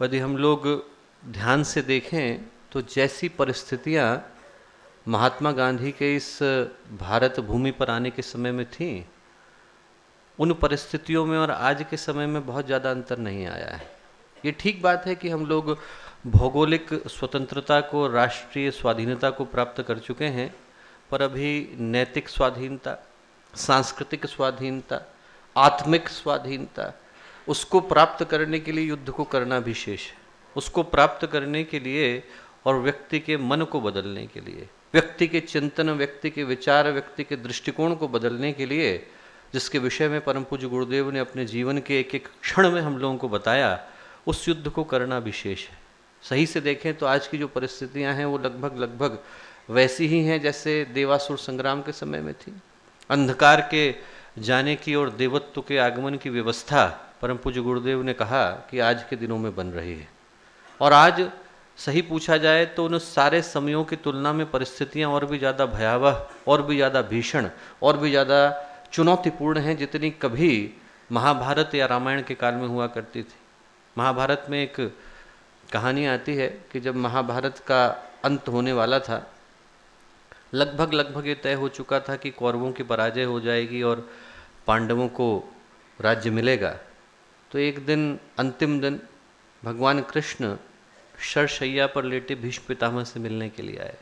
यदि हम लोग ध्यान से देखें तो जैसी परिस्थितियां महात्मा गांधी के इस भारत भूमि पर आने के समय में थीं, उन परिस्थितियों में और आज के समय में बहुत ज़्यादा अंतर नहीं आया है। ये ठीक बात है कि हम लोग भौगोलिक स्वतंत्रता को, राष्ट्रीय स्वाधीनता को प्राप्त कर चुके हैं, पर अभी नैतिक स्वाधीनता, सांस्कृतिक स्वाधीनता, आत्मिक स्वाधीनता, उसको प्राप्त करने के लिए युद्ध को करना भी शेष है। उसको प्राप्त करने के लिए और व्यक्ति के मन को बदलने के लिए, व्यक्ति के चिंतन, व्यक्ति के विचार, व्यक्ति के दृष्टिकोण को बदलने के लिए, जिसके विषय में परम पूज्य गुरुदेव ने अपने जीवन के एक एक क्षण में हम लोगों को बताया, उस युद्ध को करना विशेष है। सही से देखें तो आज की जो परिस्थितियां हैं वो लगभग वैसी ही हैं जैसे देवासुर संग्राम के समय में थी। अंधकार के जाने की और देवत्व के आगमन की व्यवस्था परम पूज्य गुरुदेव ने कहा कि आज के दिनों में बन रही है। और आज सही पूछा जाए तो उन सारे समयों की तुलना में परिस्थितियां और भी ज़्यादा भयावह, और भी ज़्यादा भीषण, और भी ज़्यादा चुनौतीपूर्ण हैं जितनी कभी महाभारत या रामायण के काल में हुआ करती थी। महाभारत में एक कहानी आती है कि जब महाभारत का अंत होने वाला था, लगभग ये तय हो चुका था कि कौरवों की पराजय हो जाएगी और पांडवों को राज्य मिलेगा, तो एक दिन, अंतिम दिन, भगवान कृष्ण शरशैया पर लेटे भीष्म पितामह से मिलने के लिए आए।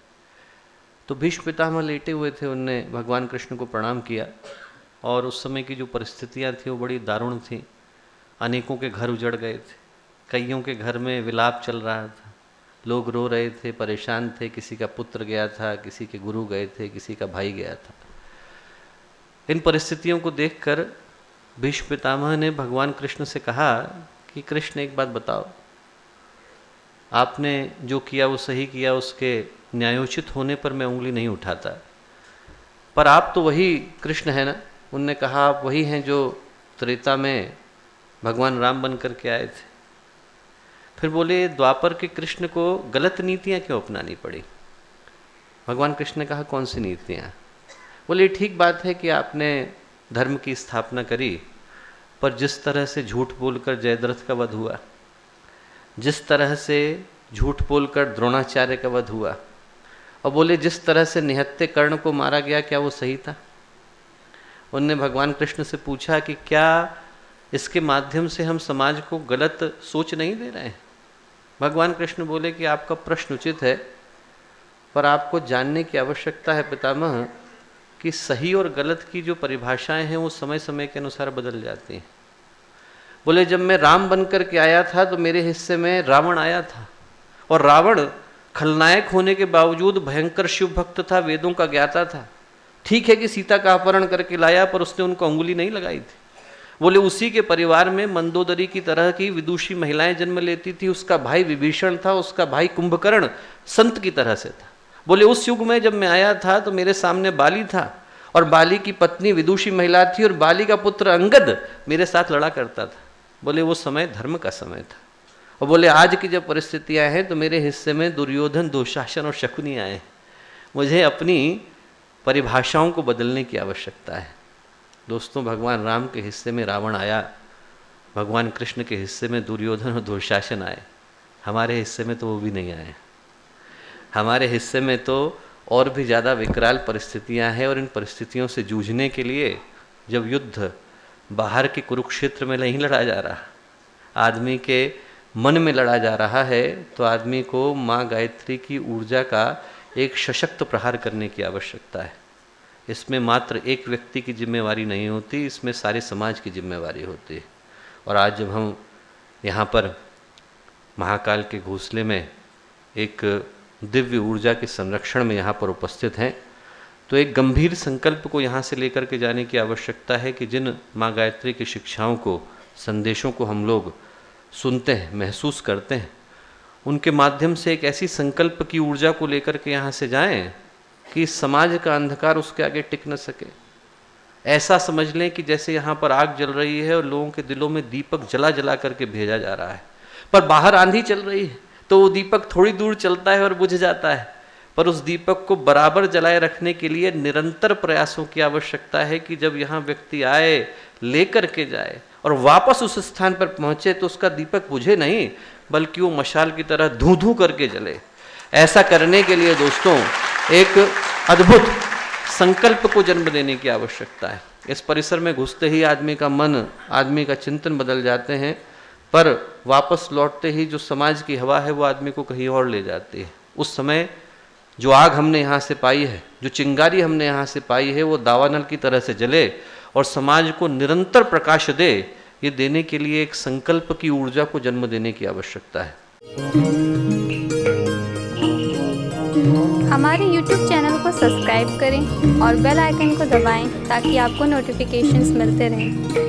तो भीष्म पितामह लेटे हुए थे, उनने भगवान कृष्ण को प्रणाम किया और उस समय की जो परिस्थितियां थी वो बड़ी दारुण थी। अनेकों के घर उजड़ गए थे, कईयों के घर में विलाप चल रहा था, लोग रो रहे थे, परेशान थे, किसी का पुत्र गया था, किसी के गुरु गए थे, किसी का भाई गया था। इन परिस्थितियों को देखकर भीष्म पितामह ने भगवान कृष्ण से कहा कि कृष्ण एक बात बताओ, आपने जो किया वो सही किया, उसके न्यायोचित होने पर मैं उंगली नहीं उठाता, पर आप तो वही कृष्ण है ना। उनने कहा आप वही हैं जो त्रेता में भगवान राम बन करके आए थे। फिर बोले द्वापर के कृष्ण को गलत नीतियां क्यों अपनानी पड़ी? भगवान कृष्ण ने कहा कौन सी नीतियां? बोले ठीक बात है कि आपने धर्म की स्थापना करी, पर जिस तरह से झूठ बोलकर जयद्रथ का वध हुआ, जिस तरह से झूठ बोलकर द्रोणाचार्य का वध हुआ, और बोले जिस तरह से निहत्थे कर्ण को मारा गया, क्या वो सही था? उनने भगवान कृष्ण से पूछा कि क्या इसके माध्यम से हम समाज को गलत सोच नहीं दे रहे हैं? भगवान कृष्ण बोले कि आपका प्रश्न उचित है, पर आपको जानने की आवश्यकता है पितामह कि सही और गलत की जो परिभाषाएं हैं वो समय समय के अनुसार बदल जाती हैं। बोले जब मैं राम बनकर के आया था तो मेरे हिस्से में रावण आया था, और रावण खलनायक होने के बावजूद भयंकर शिव भक्त था, वेदों का ज्ञाता था। ठीक है कि सीता का अपहरण करके लाया, पर उसने उनको अंगुली नहीं लगाई थी। बोले उसी के परिवार में मंदोदरी की तरह की विदुषी महिलाएं जन्म लेती थी, उसका भाई विभीषण था, उसका भाई कुंभकर्ण संत की तरह से था। बोले उस युग में जब मैं आया था तो मेरे सामने बाली था, और बाली की पत्नी विदुषी महिला थी, और बाली का पुत्र अंगद मेरे साथ लड़ा करता था। बोले वो समय धर्म का समय था। और बोले आज की जब परिस्थितियां हैं तो मेरे हिस्से में दुर्योधन, दुशासन और शकुनी आए हैं। मुझे अपनी परिभाषाओं को बदलने की आवश्यकता है। दोस्तों, भगवान राम के हिस्से में रावण आया, भगवान कृष्ण के हिस्से में दुर्योधन और दुशासन आए, हमारे हिस्से में तो वो भी नहीं आए। हमारे हिस्से में तो और भी ज़्यादा विकराल परिस्थितियां हैं, और इन परिस्थितियों से जूझने के लिए जब युद्ध बाहर के कुरुक्षेत्र में नहीं लड़ा जा रहा, आदमी के मन में लड़ा जा रहा है, तो आदमी को माँ गायत्री की ऊर्जा का एक सशक्त प्रहार करने की आवश्यकता है। इसमें मात्र एक व्यक्ति की जिम्मेवारी नहीं होती, इसमें सारे समाज की जिम्मेवारी होती है। और आज जब हम यहाँ पर महाकाल के घोंसले में एक दिव्य ऊर्जा के संरक्षण में यहाँ पर उपस्थित हैं, तो एक गंभीर संकल्प को यहाँ से लेकर के जाने की आवश्यकता है कि जिन माँ गायत्री की शिक्षाओं को, संदेशों को हम लोग सुनते हैं, महसूस करते हैं, उनके माध्यम से एक ऐसी संकल्प की ऊर्जा को लेकर के यहाँ से जाएं कि समाज का अंधकार उसके आगे टिक न सके। ऐसा समझ लें कि जैसे यहाँ पर आग जल रही है और लोगों के दिलों में दीपक जला जला करके भेजा जा रहा है, पर बाहर आंधी चल रही है तो वो दीपक थोड़ी दूर चलता है और बुझ जाता है, पर उस दीपक को बराबर जलाए रखने के लिए निरंतर प्रयासों की आवश्यकता है कि जब यहाँ व्यक्ति आए, लेकर के जाए और वापस उस स्थान पर पहुंचे तो उसका दीपक बुझे नहीं, बल्कि वो मशाल की तरह धूं धूं करके जले। ऐसा करने के लिए दोस्तों एक अद्भुत संकल्प को जन्म देने की आवश्यकता है। इस परिसर में घुसते ही आदमी का मन, आदमी का चिंतन बदल जाते हैं, पर वापस लौटते ही जो समाज की हवा है वो आदमी को कहीं और ले जाती है। उस समय जो आग हमने यहाँ से पाई है, जो चिंगारी हमने यहाँ से पाई है, वो दावानल की तरह से जले और समाज को निरंतर प्रकाश दे। ये देने के लिए एक संकल्प की ऊर्जा को जन्म देने की आवश्यकता है। हमारे YouTube चैनल को सब्सक्राइब करें और बेल आइकन को दबाएं ताकि आपको नोटिफिकेशंस मिलते रहें।